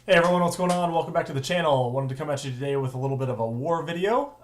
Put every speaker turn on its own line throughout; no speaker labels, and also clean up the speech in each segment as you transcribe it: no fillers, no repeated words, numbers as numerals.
Hey everyone, what's going on? Welcome back to the channel. Wanted to come at you today with a little bit of a war video.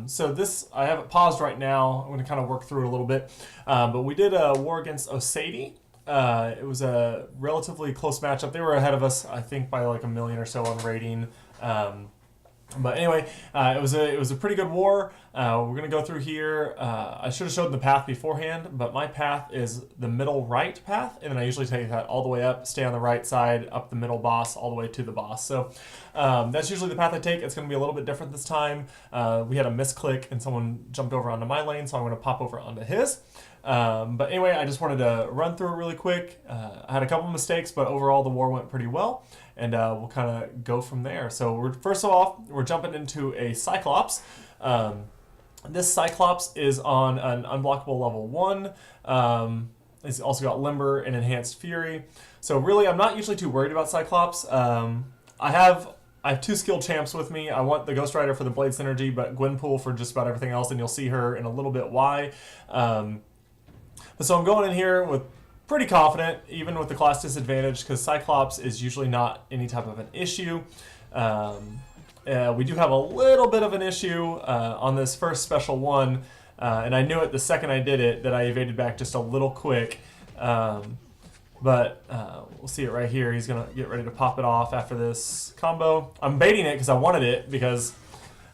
So this, I have it paused right now. I'm going to kind of work through it a little bit. But we did a war against OSADY. It was a relatively close matchup. They were ahead of us, I think, by like a million or so on rating. But anyway, it was a pretty good war. We're gonna go through here. I should have showed the path beforehand, but my path is the middle right path, and then I usually take that all the way up, stay on the right side, up the middle boss, all the way to the boss. So that's usually the path I take. It's gonna be a little bit different this time. We had a misclick, and someone jumped over onto my lane, so I'm gonna pop over onto his. But anyway, I just wanted to run through it really quick. I had a couple mistakes, but overall the war went pretty well, and we'll kind of go from there. So first of all, we're jumping into a Cyclops. This Cyclops is on an unblockable level 1. It's also got Limber and Enhanced Fury. So really, I'm not usually too worried about Cyclops. I have two skilled champs with me. I want the Ghost Rider for the Blade Synergy, but Gwenpool for just about everything else, and you'll see her in a little bit why. So I'm going in here with pretty confident, even with the class disadvantage, because Cyclops is usually not any type of an issue. We do have a little bit of an issue on this first special one, and I knew it the second I did it that I evaded back just a little quick. But we'll see it right here. He's going to get ready to pop it off after this combo. I'm baiting it because I wanted it, because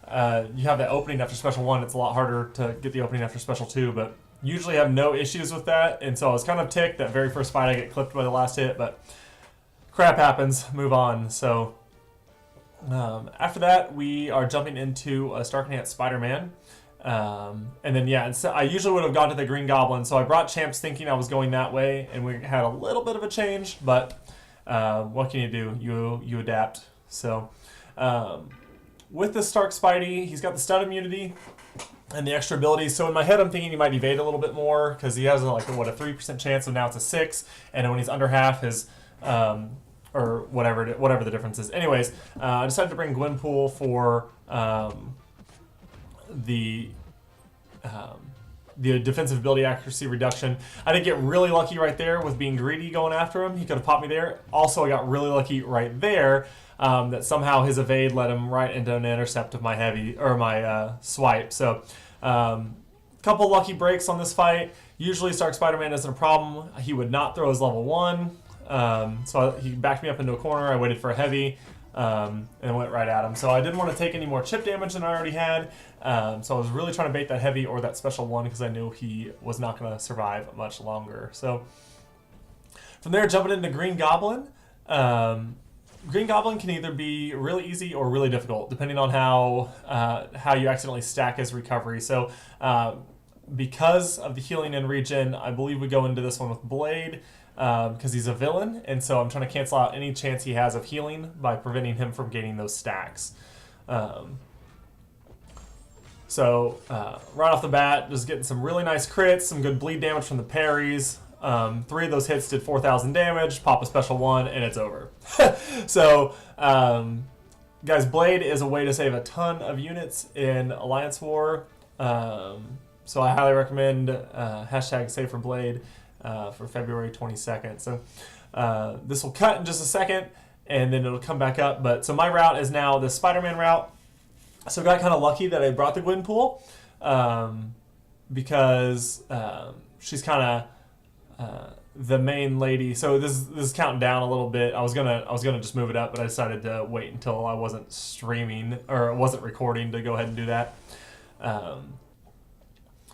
you have that opening after special 1. It's a lot harder to get the opening after special 2, but usually have no issues with that. And so I was kind of ticked that very first fight I get clipped by the last hit, but crap happens, move on. So after that, we are jumping into a Stark Enhanced Spider-Man. And then, yeah, I usually would have gone to the Green Goblin, so I brought champs thinking I was going that way, and we had a little bit of a change, but what can you do? You adapt. So with the Stark Spidey, he's got the stun immunity and the extra abilities. So in my head, I'm thinking he might evade a little bit more, because he has like a 3% chance, so now it's a 6, and when he's under half, his or whatever the difference is. Anyways, I decided to bring Gwenpool for the defensive ability accuracy reduction. I did get really lucky right there with being greedy going after him. He could have popped me there. Also, I got really lucky right there that somehow his evade led him right into an intercept of my heavy or my swipe. So couple lucky breaks on this fight. Usually Stark Spider-Man isn't a problem. He would not throw his level 1. So he backed me up into a corner. I waited for a heavy and went right at him. So I didn't want to take any more chip damage than I already had. So I was really trying to bait that heavy or that special 1, because I knew he was not going to survive much longer. So from there, jumping into Green Goblin. Green Goblin can either be really easy or really difficult, depending on how you accidentally stack his recovery. So because of the healing and regen, I believe we go into this one with Blade, because he's a villain, and so I'm trying to cancel out any chance he has of healing by preventing him from gaining those stacks. So right off the bat, just getting some really nice crits, some good bleed damage from the parries. 3 of those hits did 4,000 damage, pop a special 1, and it's over. So guys, Blade is a way to save a ton of units in Alliance War. So I highly recommend hashtag save for Blade for February 22nd. So this will cut in just a second, and then it'll come back up. But so my route is now the Spider-Man route. So I got kind of lucky that I brought the Gwenpool, because she's kind of the main lady. So this is counting down a little bit. I was gonna just move it up, but I decided to wait until I wasn't streaming or wasn't recording to go ahead and do that.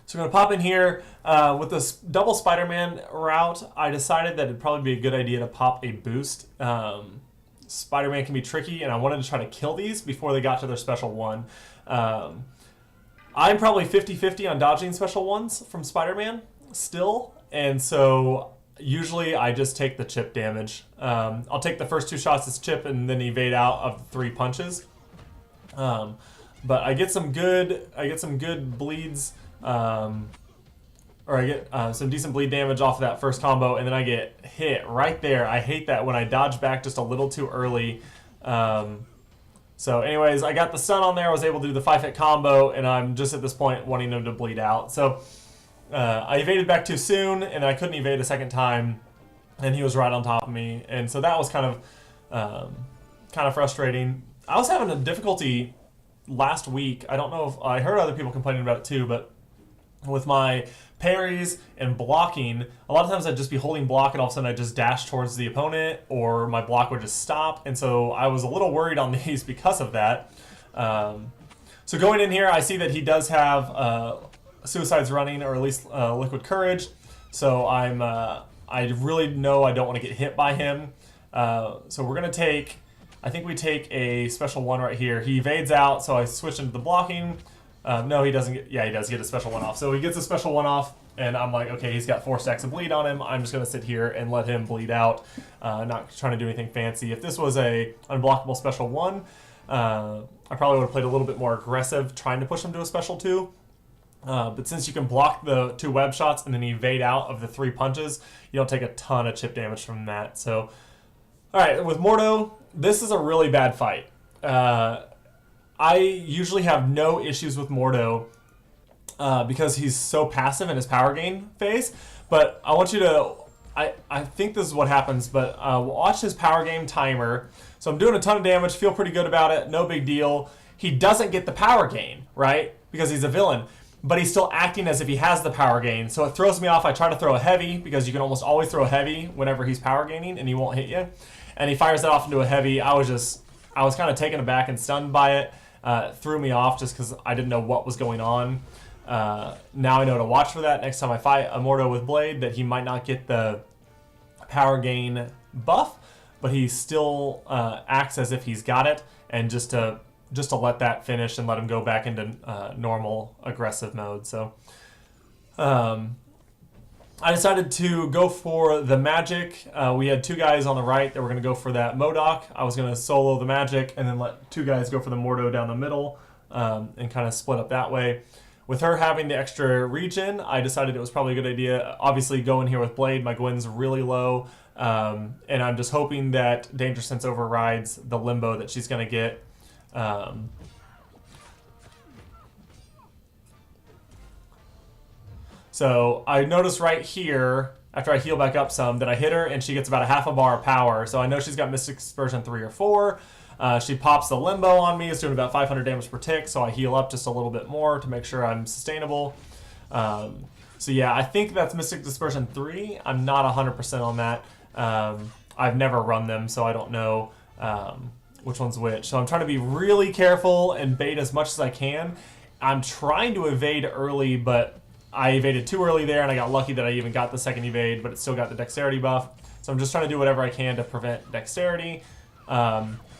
So I'm going to pop in here. With this double Spider-Man route, I decided that it'd probably be a good idea to pop a boost. Spider-Man can be tricky, and I wanted to try to kill these before they got to their special 1. I'm probably 50-50 on dodging special 1s from Spider-Man still, and so usually I just take the chip damage. I'll take the first 2 shots as chip and then evade out of the 3 punches. But I get some good bleeds. Or I get some decent bleed damage off of that first combo, and then I get hit right there. I hate that when I dodge back just a little too early. So anyways, I got the stun on there. I was able to do the 5-hit combo, and I'm just at this point wanting him to bleed out. So I evaded back too soon, and I couldn't evade a second time, and he was right on top of me. And so that was kind of kind of frustrating. I was having a difficulty last week. I don't know if I heard other people complaining about it too, but with my parries and blocking, a lot of times I'd just be holding block and all of a sudden I'd just dash towards the opponent, or my block would just stop. And so I was a little worried on these because of that. So going in here, I see that he does have Suicides running, or at least Liquid Courage. So I really know I don't want to get hit by him. So we're going to take, I think we take a special one right here. He evades out, so I switch into the blocking. No, he doesn't get, yeah, he does get a special one off. So he gets a special one off, and I'm like, okay, he's got 4 stacks of bleed on him. I'm just going to sit here and let him bleed out, not trying to do anything fancy. If this was a unblockable special one, I probably would have played a little bit more aggressive, trying to push him to a special 2. But since you can block the 2 web shots and then evade out of the 3 punches, you don't take a ton of chip damage from that. So, alright, with Mordo, this is a really bad fight. I usually have no issues with Mordo because he's so passive in his power gain phase. But I want you to, I think this is what happens, but watch his power gain timer. So I'm doing a ton of damage, feel pretty good about it, no big deal. He doesn't get the power gain, right? Because he's a villain. But he's still acting as if he has the power gain. So it throws me off. I try to throw a heavy, because you can almost always throw a heavy whenever he's power gaining and he won't hit you. And he fires that off into a heavy. I was kind of taken aback and stunned by it. Threw me off just because I didn't know what was going on. Now I know to watch for that next time I fight a Mordo with Blade, that he might not get the power gain buff, but he still acts as if he's got it, and just to let that finish and let him go back into normal aggressive mode. So I decided to go for the magic. We had 2 guys on the right that were going to go for that Modok. I was going to solo the magic and then let 2 guys go for the Mordo down the middle, and kind of split up that way. With her having the extra regen, I decided it was probably a good idea. Obviously, going here with Blade, my Gwen's really low, and I'm just hoping that Danger Sense overrides the limbo that she's going to get. So I noticed right here, after I heal back up some, that I hit her and she gets about a half a bar of power. So I know she's got Mystic Dispersion 3 or 4. She pops the limbo on me. It's doing about 500 damage per tick, so I heal up just a little bit more to make sure I'm sustainable. So yeah, I think that's Mystic Dispersion 3. I'm not 100% on that. I've never run them, so I don't know which one's which. So I'm trying to be really careful and bait as much as I can. I'm trying to evade early, but I evaded too early there, and I got lucky that I even got the second evade, but it still got the dexterity buff. So I'm just trying to do whatever I can to prevent dexterity.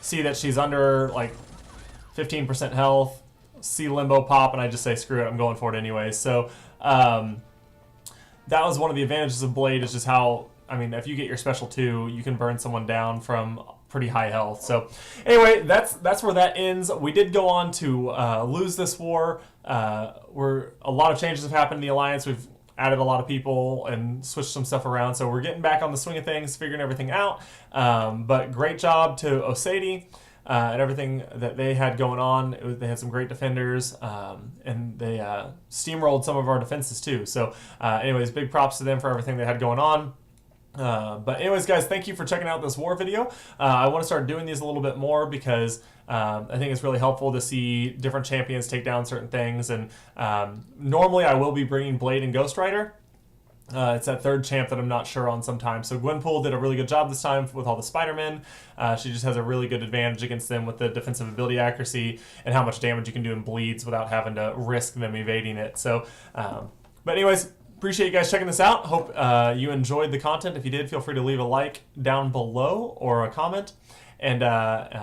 See that she's under like 15% health, see limbo pop, and I just say screw it, I'm going for it anyway. So that was one of the advantages of Blade, is just how, I mean, if you get your special 2, you can burn someone down from pretty high health. So anyway, that's where that ends. We did go on to lose this war. Where a lot of changes have happened in the Alliance. We've added a lot of people and switched some stuff around, so we're getting back on the swing of things, figuring everything out. But great job to OSADY and everything that they had going on. They had some great defenders, and they steamrolled some of our defenses too. So anyways, big props to them for everything they had going on. But anyways, guys, thank you for checking out this war video. I want to start doing these a little bit more because I think it's really helpful to see different champions take down certain things. And normally I will be bringing Blade and Ghost Rider. It's that 3rd champ that I'm not sure on sometimes. So Gwenpool did a really good job this time with all the Spider-Men. She just has a really good advantage against them with the defensive ability accuracy and how much damage you can do in bleeds without having to risk them evading it. So, but anyways, appreciate you guys checking this out. Hope you enjoyed the content. If you did, feel free to leave a like down below or a comment. And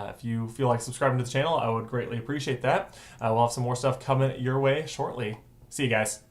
if you feel like subscribing to the channel, I would greatly appreciate that. We'll have some more stuff coming your way shortly. See you guys.